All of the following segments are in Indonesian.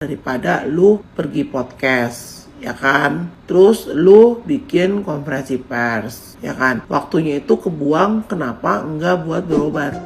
daripada lu pergi podcast, ya kan? Terus lu bikin konferensi pers, ya kan? Waktunya itu kebuang, kenapa enggak buat berobat?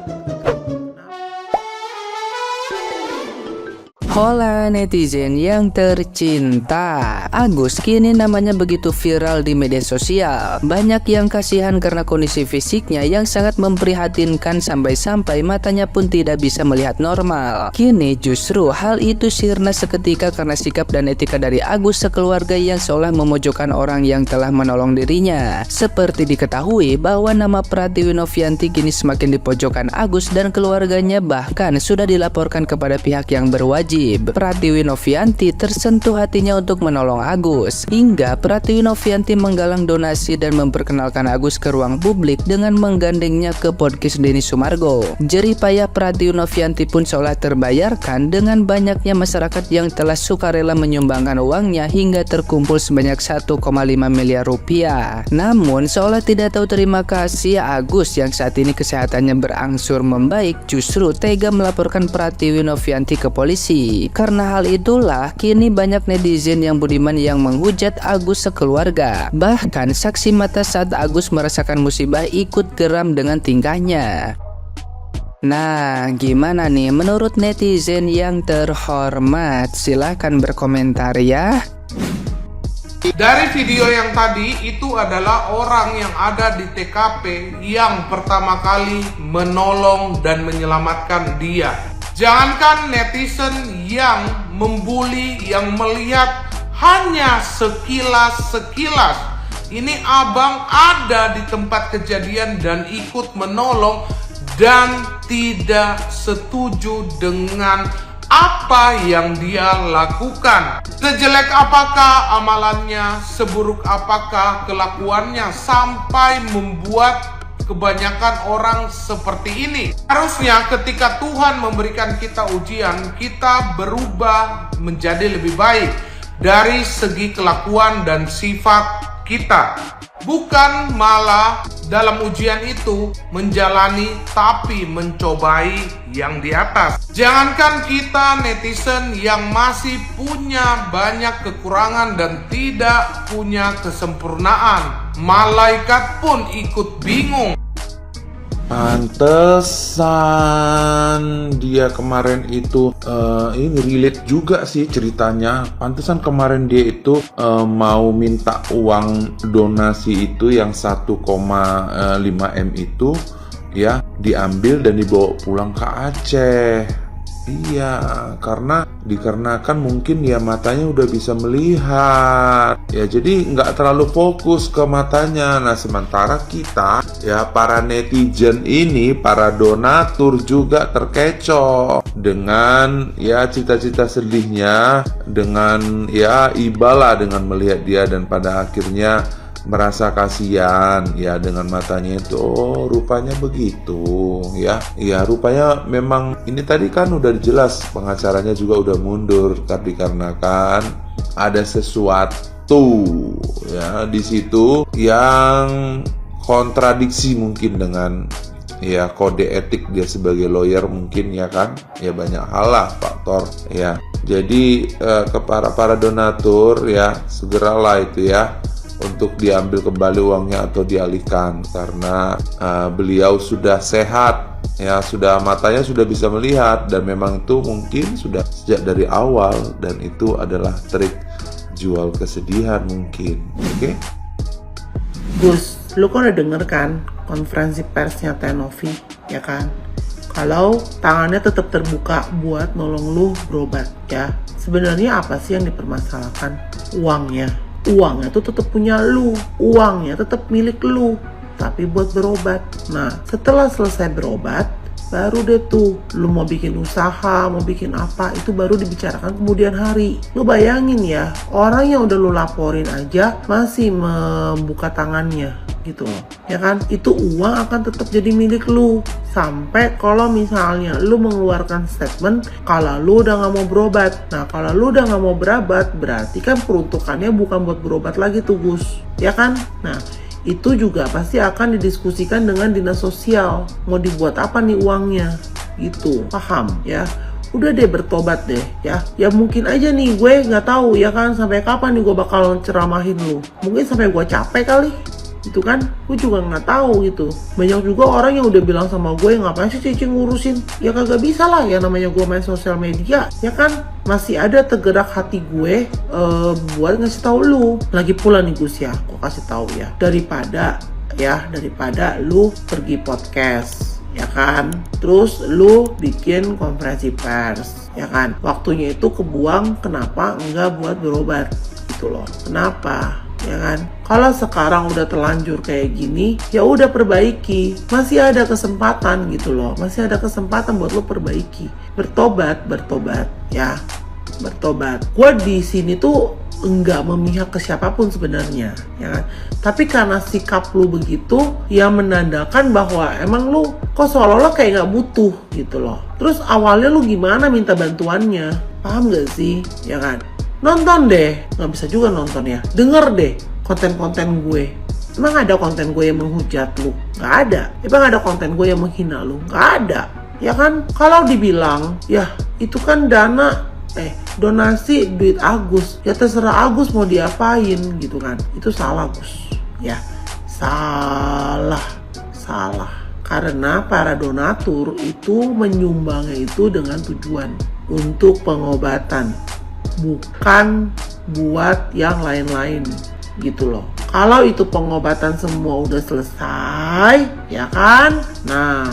Hola netizen yang tercinta, Agus kini namanya begitu viral di media sosial. Banyak yang kasihan karena kondisi fisiknya yang sangat memprihatinkan sampai-sampai matanya pun tidak bisa melihat normal. Kini justru hal itu sirna seketika karena sikap dan etika dari Agus sekeluarga yang seolah memojokkan orang yang telah menolong dirinya. Seperti diketahui bahwa nama Pratiwi Novianti kini semakin dipojokkan Agus dan keluarganya, bahkan sudah dilaporkan kepada pihak yang berwajib. Pratiwi Novianti tersentuh hatinya untuk menolong Agus, hingga Pratiwi Novianti menggalang donasi dan memperkenalkan Agus ke ruang publik dengan menggandengnya ke podcast Denny Sumargo. Jerih payah Pratiwi Novianti pun seolah terbayarkan dengan banyaknya masyarakat yang telah sukarela menyumbangkan uangnya hingga terkumpul sebanyak 1,5 miliar rupiah. Namun seolah tidak tahu terima kasih, Agus yang saat ini kesehatannya berangsur membaik justru tega melaporkan Pratiwi Novianti ke polisi. Karena hal itulah kini banyak netizen yang budiman yang menghujat Agus sekeluarga. Bahkan saksi mata saat Agus merasakan musibah ikut geram dengan tingkahnya. Nah, gimana nih menurut netizen yang terhormat? Silahkan berkomentar ya. Dari video yang tadi itu adalah orang yang ada di TKP yang pertama kali menolong dan menyelamatkan dia. Jangankan netizen yang membuli, yang melihat hanya sekilas-sekilas. Ini abang ada di tempat kejadian dan ikut menolong dan tidak setuju dengan apa yang dia lakukan. Sejelek apakah amalannya, seburuk apakah kelakuannya sampai membuat kebanyakan orang seperti ini. Harusnya ketika Tuhan memberikan kita ujian, kita berubah menjadi lebih baik dari segi kelakuan dan sifat kita. Bukan malah dalam ujian itu menjalani tapi mencobai yang di atas. Jangankan kita netizen yang masih punya banyak kekurangan dan tidak punya kesempurnaan, malaikat pun ikut bingung. Pantesan dia kemarin itu ini relate juga sih ceritanya. Pantesan kemarin dia itu mau minta uang donasi itu yang 1,5 M itu ya, diambil dan dibawa pulang ke Aceh. Iya, dikarenakan mungkin ya matanya udah bisa melihat ya, jadi nggak terlalu fokus ke matanya. Nah sementara kita ya para netizen ini, para donatur juga terkecoh dengan ya cita-cita sedihnya, dengan ya ibalah dengan melihat dia dan pada akhirnya merasa kasihan ya dengan matanya itu. Oh rupanya begitu ya. Ya rupanya memang ini tadi kan udah jelas pengacaranya juga udah mundur dikarenakan ada sesuatu ya di situ yang kontradiksi mungkin dengan ya kode etik dia sebagai lawyer mungkin ya kan. Ya banyak hal lah faktor ya. Jadi ke para donatur ya segeralah itu ya untuk diambil kembali uangnya atau dialihkan karena beliau sudah sehat ya, sudah matanya sudah bisa melihat dan memang itu mungkin sudah sejak dari awal dan itu adalah trik jual kesedihan mungkin. Oke? Gus, lu kan udah denger kan konferensi persnya Teh Novi, ya kan? Kalau tangannya tetap terbuka buat nolong lu berobat ya. Sebenarnya apa sih yang dipermasalahkan? Uangnya tuh tetap punya lu, uangnya tetap milik lu, tapi buat berobat. Nah setelah selesai berobat baru deh tuh lu mau bikin usaha, mau bikin apa, itu baru dibicarakan kemudian hari. Lu bayangin ya, orang yang udah lu laporin aja masih membuka tangannya gitu loh, ya kan? Itu uang akan tetap jadi milik lu sampai kalau misalnya lu mengeluarkan statement kalau lu udah nggak mau berobat. Nah kalau lu udah nggak mau berobat berarti kan peruntukannya bukan buat berobat lagi tuh Gus, ya kan? Nah itu juga pasti akan didiskusikan dengan dinas sosial, mau dibuat apa nih uangnya gitu, paham ya? udah deh bertobat deh ya. Ya mungkin aja nih gue nggak tahu ya kan sampai kapan nih gue bakal ceramahin lu. Mungkin sampai gue capek kali. Itu kan, gue juga nggak tahu gitu. Banyak juga orang yang udah bilang sama gue, ngapain sih Cici ngurusin? Ya kagak bisa lah, ya namanya gue main sosial media, ya kan? Masih ada tergerak hati gue buat ngasih tahu lu. Lagi pula nih Gus ya, gue kasih tahu ya. Daripada lu pergi podcast, ya kan? Terus lu bikin konferensi pers, ya kan? Waktunya itu kebuang, kenapa enggak buat berobat? Gitu loh. Kenapa? Ya kan, kalau sekarang udah terlanjur kayak gini, ya udah perbaiki. Masih ada kesempatan gitu loh, masih ada kesempatan buat lo perbaiki. Bertobat ya, bertobat. Gue di sini tuh enggak memihak ke siapapun sebenarnya, ya kan. Tapi karena sikap lu begitu, ya menandakan bahwa emang lu kok seolah-olah kayak nggak butuh gitu loh. Terus awalnya lu gimana minta bantuannya? Paham gak sih, ya kan? Nonton deh, nggak bisa juga nonton ya. Denger deh konten-konten gue. Emang ada konten gue yang menghujat lu? Nggak ada. Emang ada konten gue yang menghina lu? Nggak ada. Ya kan? Kalau dibilang, ya itu kan donasi duit Agus. Ya terserah Agus mau diapain gitu kan. Itu salah Gus. Ya, salah. Karena para donatur itu menyumbangnya itu dengan tujuan untuk pengobatan, bukan buat yang lain-lain gitu loh. Kalau itu pengobatan semua udah selesai, ya kan? Nah,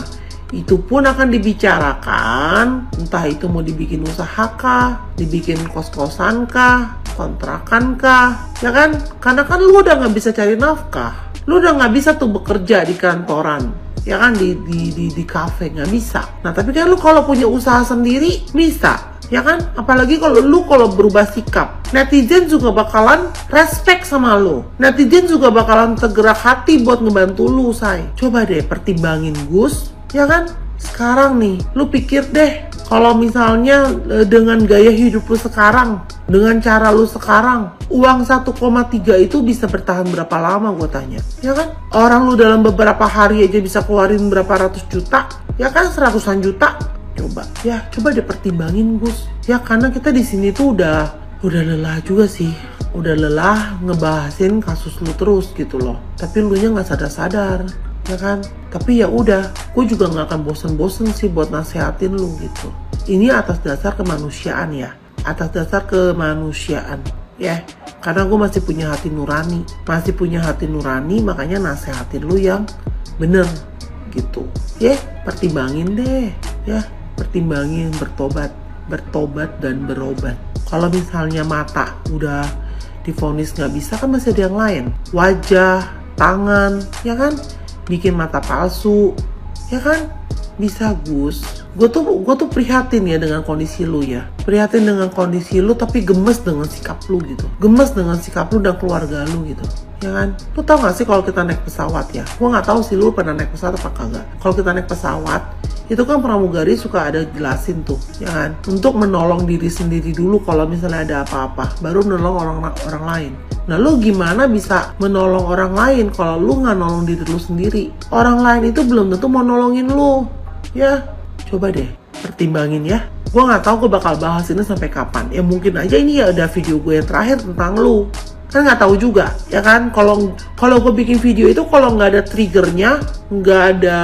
itu pun akan dibicarakan, entah itu mau dibikin usaha kah, dibikin kos-kosan kah, kontrakan kah, ya kan? Karena kan lu udah nggak bisa cari nafkah, lu udah nggak bisa tuh bekerja di kantoran, ya kan, di kafe nggak bisa. Nah tapi kan lu kalau punya usaha sendiri bisa. Ya kan, apalagi kalau berubah sikap, netizen juga bakalan respect sama lo. Netizen juga bakalan tergerak hati buat ngebantu lu, say. Coba deh pertimbangin Gus, ya kan? Sekarang nih, lu pikir deh, kalau misalnya dengan gaya hidup lu sekarang, dengan cara lu sekarang, uang 1,3 itu bisa bertahan berapa lama, gue tanya. Ya kan? Orang lu dalam beberapa hari aja bisa keluarin berapa ratus juta, ya kan, 100-an juta. Coba deh pertimbangin Gus. Ya karena kita di sini tuh udah lelah juga sih. Udah lelah ngebahasin kasus lu terus gitu loh. Tapi lu nya nggak sadar-sadar, ya kan? Tapi ya udah, gue juga nggak akan bosen-bosen sih buat nasehatin lu gitu. Ini atas dasar kemanusiaan ya. Atas dasar kemanusiaan ya. Karena gue masih punya hati nurani, makanya nasehatin lu yang bener gitu. Ya, pertimbangin deh ya. Pertimbangin bertobat dan berobat. Kalau misalnya mata udah divonis nggak bisa, kan masih ada yang lain. Wajah, tangan, ya kan, bikin mata palsu, ya kan, bisa Gus. Gue tuh prihatin ya dengan kondisi lu ya. Prihatin dengan kondisi lu, tapi gemes dengan sikap lu gitu. Gemes dengan sikap lu dan keluarga lu gitu. Ya kan? Lu tau gak sih kalau kita naik pesawat ya? Gue gak tahu sih lu pernah naik pesawat apa kagak. Kalau kita naik pesawat, itu kan pramugari suka ada jelasin tuh, ya kan? Untuk menolong diri sendiri dulu kalau misalnya ada apa-apa, baru menolong orang lain. Nah lu gimana bisa menolong orang lain kalau lu gak nolong diri lu sendiri? Orang lain itu belum tentu mau nolongin lu. Ya, coba deh pertimbangin ya. Gue gak tahu gue bakal bahas ini sampai kapan. Ya mungkin aja ini ya ada video gue yang terakhir tentang lu. Kan nggak tahu juga, ya kan? Kalau gue bikin video itu kalau nggak ada triggernya, nggak ada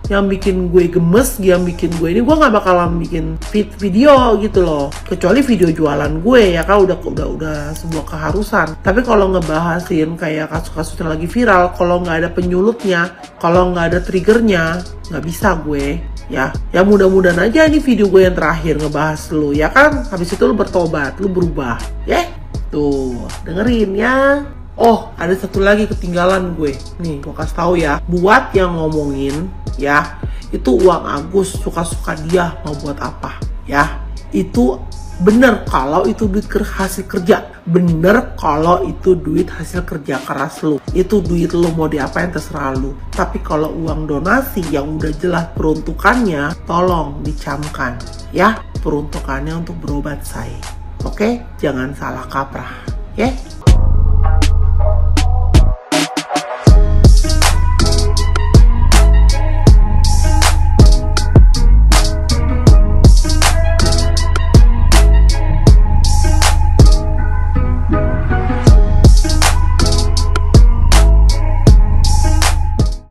yang bikin gue gemes, yang bikin gue ini, gue nggak bakalan bikin video gitu loh. Kecuali video jualan gue ya kan, udah sebuah keharusan. Tapi kalau ngebahasin kayak kasus-kasus yang lagi viral, kalau nggak ada penyulutnya, kalau nggak ada triggernya, nggak bisa gue. Ya mudah-mudahan aja ini video gue yang terakhir ngebahas lu, ya kan? Habis itu lu bertobat, lu berubah, ya? Tuh, dengerin ya. Oh, ada satu lagi ketinggalan gue. Nih, gue kasih tahu ya. Buat yang ngomongin, ya, itu uang Agus suka-suka dia mau buat apa, ya? Itu bener kalau itu duit hasil kerja. Bener kalau itu duit hasil kerja keras lu. Itu duit lu mau diapain terserah lu. Tapi kalau uang donasi yang udah jelas peruntukannya, tolong dicamkan ya, peruntukannya untuk berobat, say. Oke? Jangan salah kaprah, ya.